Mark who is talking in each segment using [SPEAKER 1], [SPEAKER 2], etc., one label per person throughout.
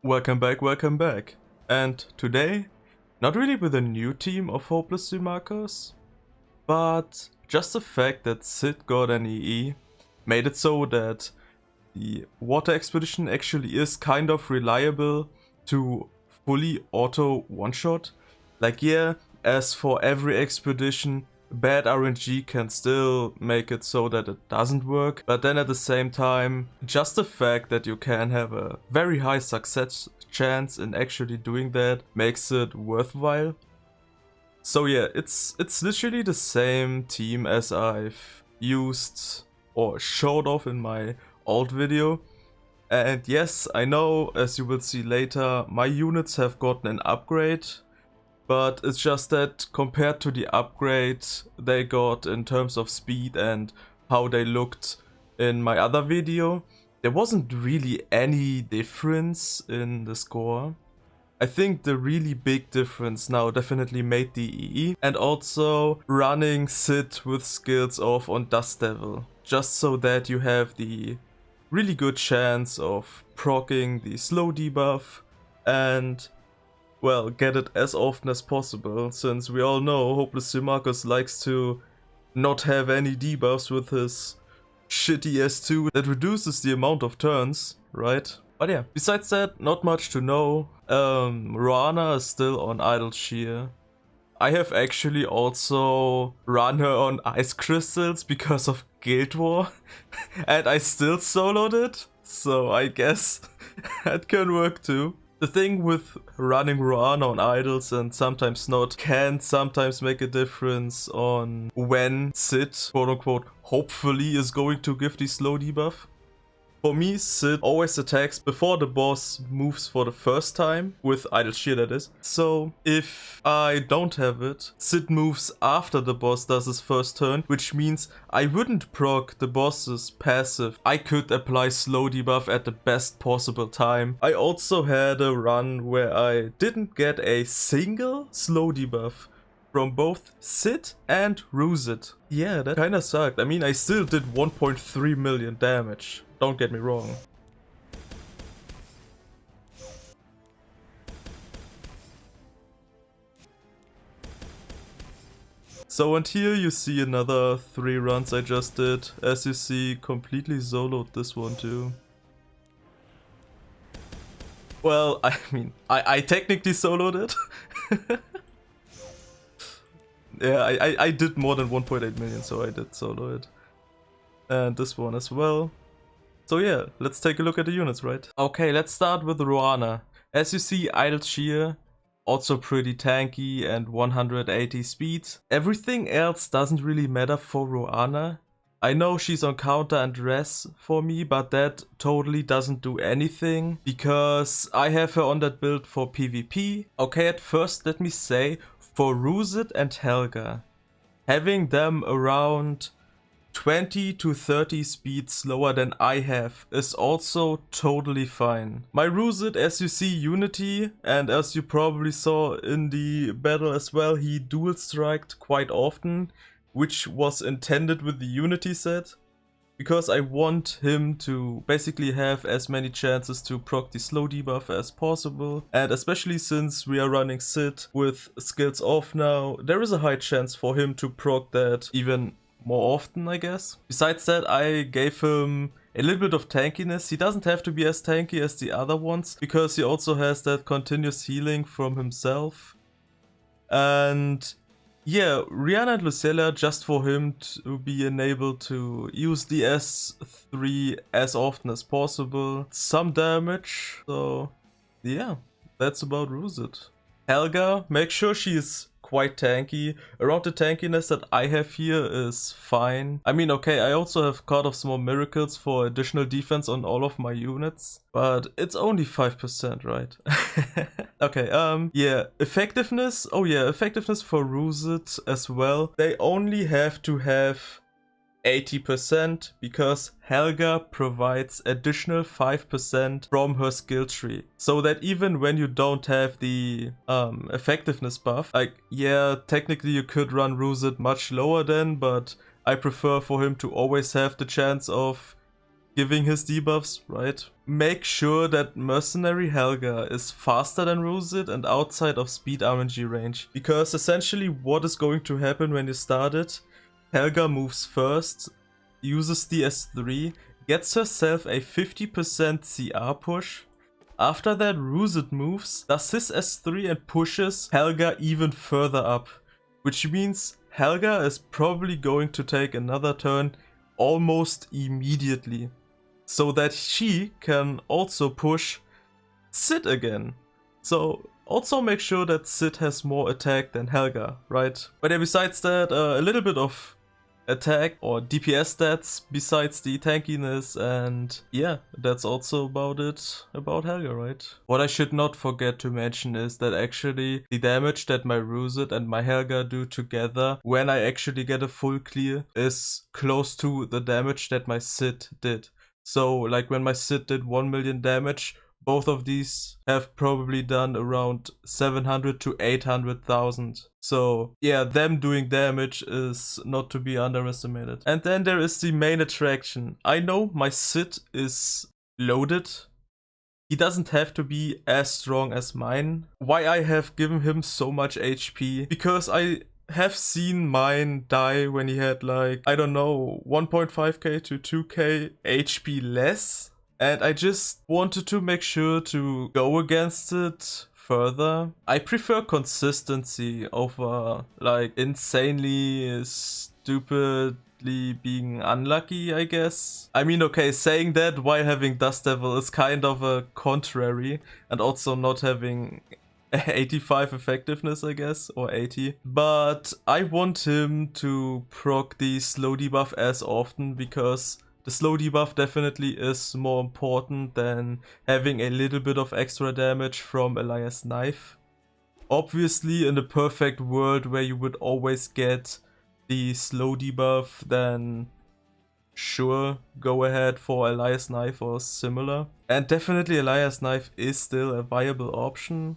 [SPEAKER 1] Welcome back. And today, not really with a new team of Hopeless Symaqus, but just the fact that Cidd got an EE made it so that the water expedition actually is kind of reliable to fully auto one-shot. Like yeah, as for every expedition, bad RNG can still make it so that it doesn't work, but then at the same time, just the fact that you can have a very high success chance in actually doing that makes it worthwhile. So yeah, it's literally the same team as I've used or showed off in my old video. And yes, I know, as you will see later, my units have gotten an upgrade, but it's just that compared to the upgrade they got in terms of speed and how they looked in my other video, there wasn't really any difference in the score. I think the really big difference now definitely made the EE, and also running Cidd with skills off on Dust Devil, just so that you have the really good chance of proccing the slow debuff and, well, get it as often as possible, since we all know Hopeless Symaqus likes to not have any debuffs with his shitty S2 that reduces the amount of turns, right? But yeah, besides that, not much to know. Roana is still on Idle Shear. I have actually also run her on Ice Crystals because of Guild War, and I still soloed it, so I guess that can work too. The thing with running Roana on idols and sometimes not can sometimes make a difference on when Cidd, quote unquote, hopefully is going to give the slow debuff. For me, Cidd always attacks before the boss moves for the first time, with Idle Shear that is. So if I don't have it, Cidd moves after the boss does his first turn, which means I wouldn't proc the boss's passive. I could apply slow debuff at the best possible time. I also had a run where I didn't get a single slow debuff from both Cidd and Roozid. Yeah, that kinda sucked. I mean, I still did 1.3 million damage. Don't get me wrong. So, and here you see another 3 runs I just did. As you see, completely soloed this one too. Well, I mean, I technically soloed it. Yeah, I did more than 1.8 million, so I did solo it. And this one as well. So yeah, let's take a look at the units, right? Okay, let's start with Roana. As you see, Idle Shear, also pretty tanky and 180 speed. Everything else doesn't really matter for Roana. I know she's on counter and res for me, but that totally doesn't do anything because I have her on that build for PvP. Okay, at first let me say, for Roozid and Helga, having them around 20 to 30 speed slower than I have is also totally fine. My Roozid, as you see, Unity, and as you probably saw in the battle as well, he dual striked quite often, which was intended with the Unity set, because I want him to basically have as many chances to proc the slow debuff as possible, and especially since we are running Cidd with skills off now, there is a high chance for him to proc that even more often, I guess. Besides that, I gave him a little bit of tankiness. He doesn't have to be as tanky as the other ones, because he also has that continuous healing from himself. And yeah, Rihanna and Lucilla, just for him to be enabled to use the S3 as often as possible. Some damage, so yeah, that's about Roozid. Helga, make sure she is quite tanky. Around the tankiness that I have here is fine. I mean, okay, I also have Card of Small Miracles for additional defense on all of my units, but it's only 5%, right? Okay, yeah, effectiveness. Oh yeah, effectiveness for Roozid as well. They only have to have 80% because Helga provides additional 5% from her skill tree. So that even when you don't have the effectiveness buff, like yeah, technically you could run Roozid much lower then, but I prefer for him to always have the chance of giving his debuffs, right? make sure that Mercenary Helga is faster than Roozid and outside of speed RNG range. Because essentially what is going to happen when you start it, Helga moves first, uses the S3, gets herself a 50% CR push. After that, Roozid moves, does his S3 and pushes Helga even further up. Which means Helga is probably going to take another turn almost immediately. So that she can also push Cidd again. So also make sure that Cidd has more attack than Helga, right? But yeah, besides that, a little bit of attack or DPS stats besides the tankiness, and yeah, that's also about it about Helga, right? What I should not forget to mention is that actually the damage that my Roozid and my Helga do together when I actually get a full clear is close to the damage that my Cidd did. So like when my Cidd did 1 million damage, both of these have probably done around 700 to 800,000. So yeah, them doing damage is not to be underestimated. And then there is the main attraction. I know my Cidd is loaded. He doesn't have to be as strong as mine. Why I have given him so much HP? Because I have seen mine die when he had like, I don't know, 1.5k to 2k HP less. And I just wanted to make sure to go against it further. I prefer consistency over like insanely stupidly being unlucky, I guess. I mean, okay, saying that while having Dust Devil is kind of a contrary, and also not having 85 effectiveness, I guess, or 80. But I want him to proc the slow debuff as often, because the slow debuff definitely is more important than having a little bit of extra damage from Elias Knife. Obviously, in the perfect world where you would always get the slow debuff, then sure, go ahead for Elias Knife or similar. And definitely Elias Knife is still a viable option.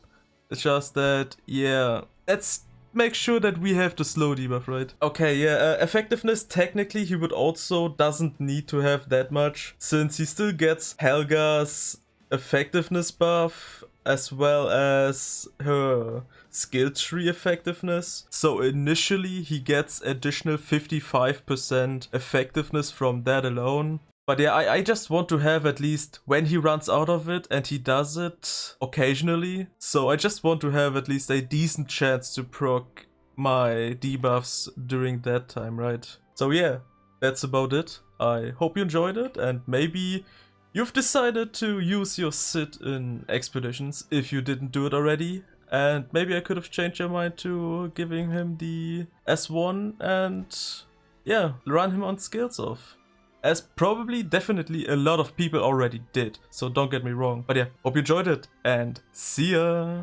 [SPEAKER 1] It's just that, yeah, let's make sure that we have the slow debuff, right? Okay, yeah, effectiveness, technically he would also doesn't need to have that much, since he still gets Helga's effectiveness buff as well as her skill tree effectiveness. So initially he gets additional 55% effectiveness from that alone. But yeah, I just want to have at least when he runs out of it, and he does it occasionally. So I just want to have at least a decent chance to proc my debuffs during that time, right? So yeah, that's about it. I hope you enjoyed it, and maybe you've decided to use your Cidd in expeditions if you didn't do it already. And maybe I could have changed your mind to giving him the S1 and yeah, run him on skills off. As probably, definitely a lot of people already did, so don't get me wrong. But yeah, hope you enjoyed it, and see ya!